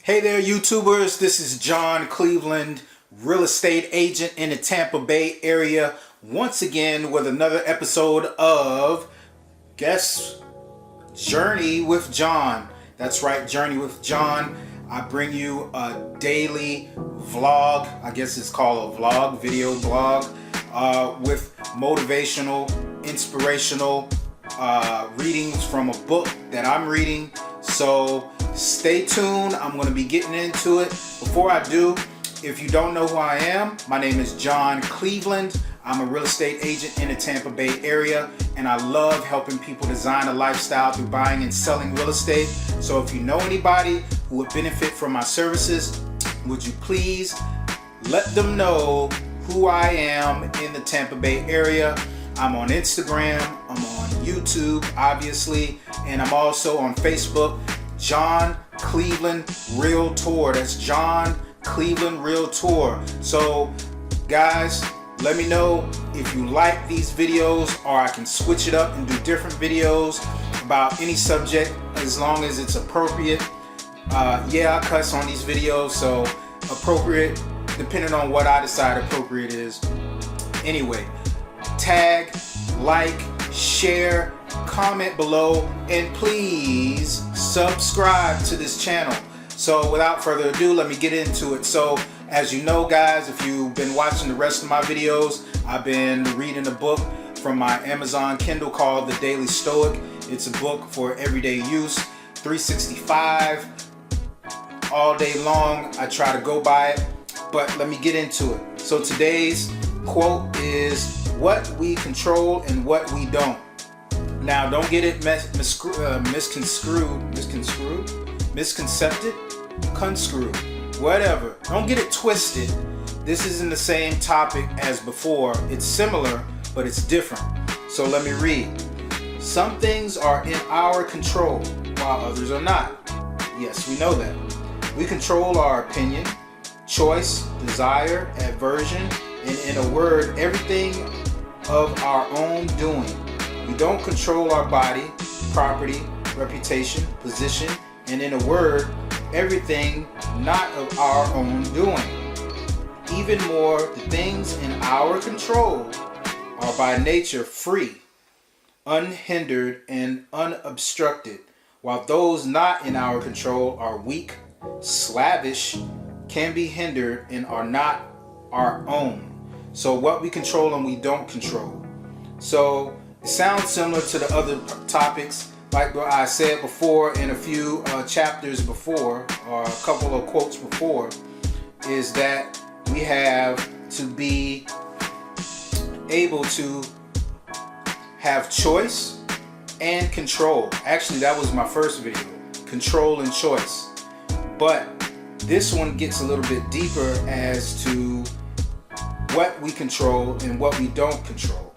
Hey there, YouTubers. This is John Cleveland, real estate agent in the Tampa Bay area, once again with another episode of Journey with John. That's right, Journey with John. I bring you a daily vlog. I guess it's called a vlog, video blog, with motivational, inspirational readings from a book that I'm reading. So stay tuned. I'm going to be getting into it. Before I do, if you don't know who I am, my name is John Cleveland. I'm a real estate agent in the Tampa Bay area, and I love helping people design a lifestyle through buying and selling real estate. So if you know anybody who would benefit from my services, would you please let them know who I am in the Tampa Bay area. I'm on Instagram, I'm on YouTube, obviously, and I'm also on Facebook, John Cleveland Realtor. That's John Cleveland Realtor. So, guys, let me know if you like these videos, or I can switch it up and do different videos about any subject as long as it's appropriate. Yeah, I cuss on these videos, so appropriate depending on what I decide appropriate is. Anyway, tag, like, share, comment below, and please subscribe to this channel. So without further ado, let me get into it. So as you know, guys, if you've been watching the rest of my videos, I've been reading a book from my Amazon Kindle called The Daily Stoic. It's a book for everyday use, 365 all day long. I try to go by it, but let me get into it. So today's quote is, what we control and what we don't. Now, don't get it construed, whatever. Don't get it twisted. This isn't the same topic as before. It's similar, but it's different. So let me read. Some things are in our control, while others are not. Yes, we know that. We control our opinion, choice, desire, aversion, and in a word, everything of our own doing. We don't control our body, property, reputation, position, and in a word, everything not of our own doing. Even more, the things in our control are by nature free, unhindered, and unobstructed, while those not in our control are weak, slavish, can be hindered, and are not our own. So what we control and we don't control. So it sounds similar to the other topics, like what I said before in a few chapters before, or a couple of quotes before, is that we have to be able to have choice and control. Actually, that was my first video, control and choice. But this one gets a little bit deeper as to what we control and what we don't control.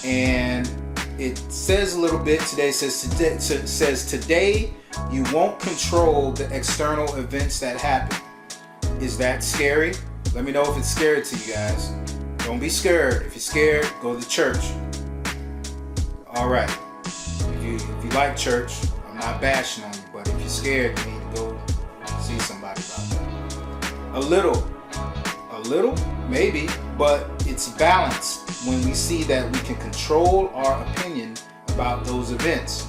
And it says a little bit today, says today you won't control the external events that happen. Is that scary? Let me know if it's scary to you guys. Don't be scared. If you're scared, go to church. Alright. If you like church, I'm not bashing on you, but if you're scared, you need to go see somebody about that. A little, maybe, but it's balanced when we see that we can control our opinion about those events.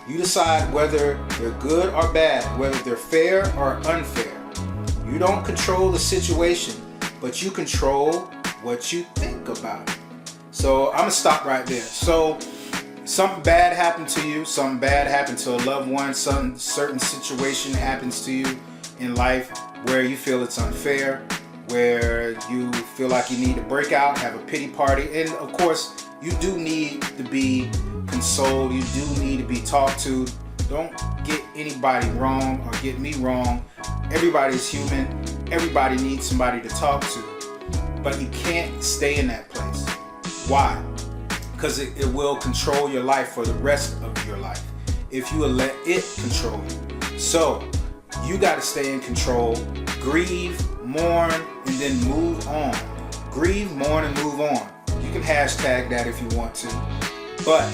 You decide whether they're good or bad, whether they're fair or unfair. You don't control the situation, but you control what you think about it. So I'm gonna stop right there. So something bad happened to you, something bad happened to a loved one, some certain situation happens to you in life where you feel it's unfair, where you feel like you need to break out, have a pity party, and of course you do need to be consoled, you do need to be talked to. Don't get anybody wrong or get me wrong. Everybody's human, everybody needs somebody to talk to, but you can't stay in that place. Why? Because it will control your life for the rest of your life if you let it control you. So you got to stay in control, grieve, mourn, and then move on. Grieve, mourn, and move on. You can hashtag that if you want to, but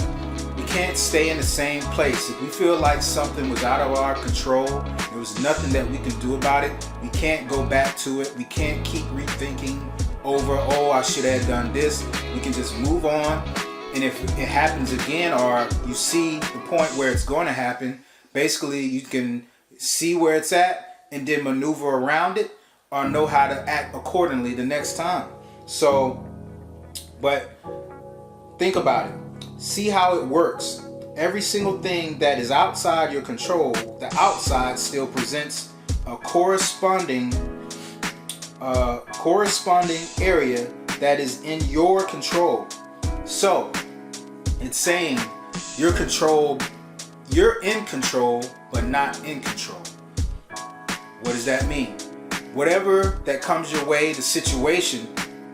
We can't stay in the same place. If we feel like something was out of our control, there was nothing that we can do about it, we can't go back to it. We can't keep rethinking over, oh, I should have done this. We can just move on. And if it happens again, or you see the point where it's going to happen, basically you can see where it's at and then maneuver around it, or know how to act accordingly the next time. So, but think about it. See how it works. Every single thing that is outside your control, the outside still presents a corresponding area that is in your control. So it's saying you're in control, but not in control. What does that mean? Whatever that comes your way, the situation,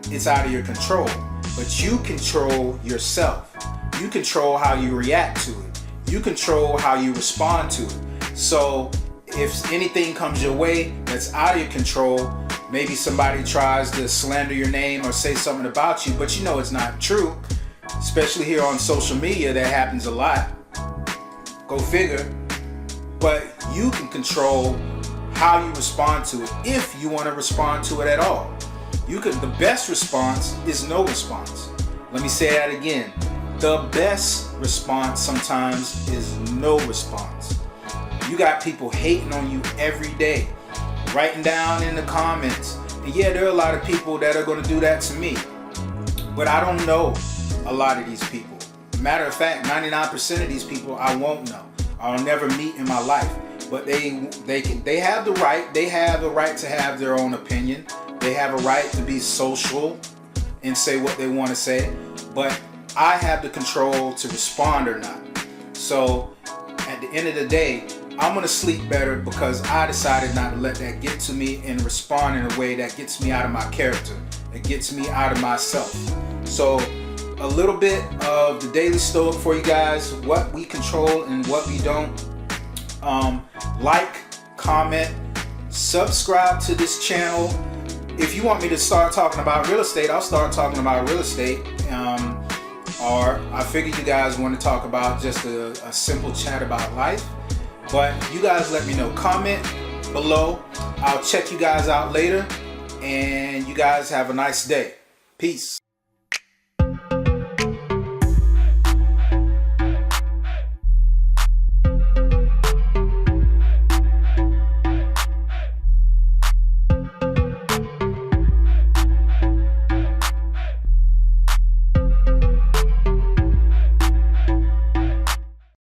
it's out of your control. But you control yourself. You control how you react to it. You control how you respond to it. So if anything comes your way that's out of your control, maybe somebody tries to slander your name or say something about you, but you know it's not true. Especially here on social media, that happens a lot. Go figure. But you can control how you respond to it, if you want to respond to it at all. The best response is no response. Let me say that again. The best response sometimes is no response. You got people hating on you every day, writing down in the comments. And yeah, there are a lot of people that are going to do that to me. But I don't know a lot of these people. Matter of fact, 99% of these people I won't know. I'll never meet in my life. But they have the right. They have the right to have their own opinion. They have a right to be social and say what they want to say. But I have the control to respond or not. So at the end of the day, I'm going to sleep better because I decided not to let that get to me and respond in a way that gets me out of my character, that gets me out of myself. So a little bit of the Daily Stoic for you guys, what we control and what we don't. Like, comment, subscribe to this channel. If you want me to start talking about real estate, I'll start talking about real estate. Or I figured you guys want to talk about just a simple chat about life. But you guys let me know. Comment below. I'll check you guys out later. And you guys have a nice day. Peace.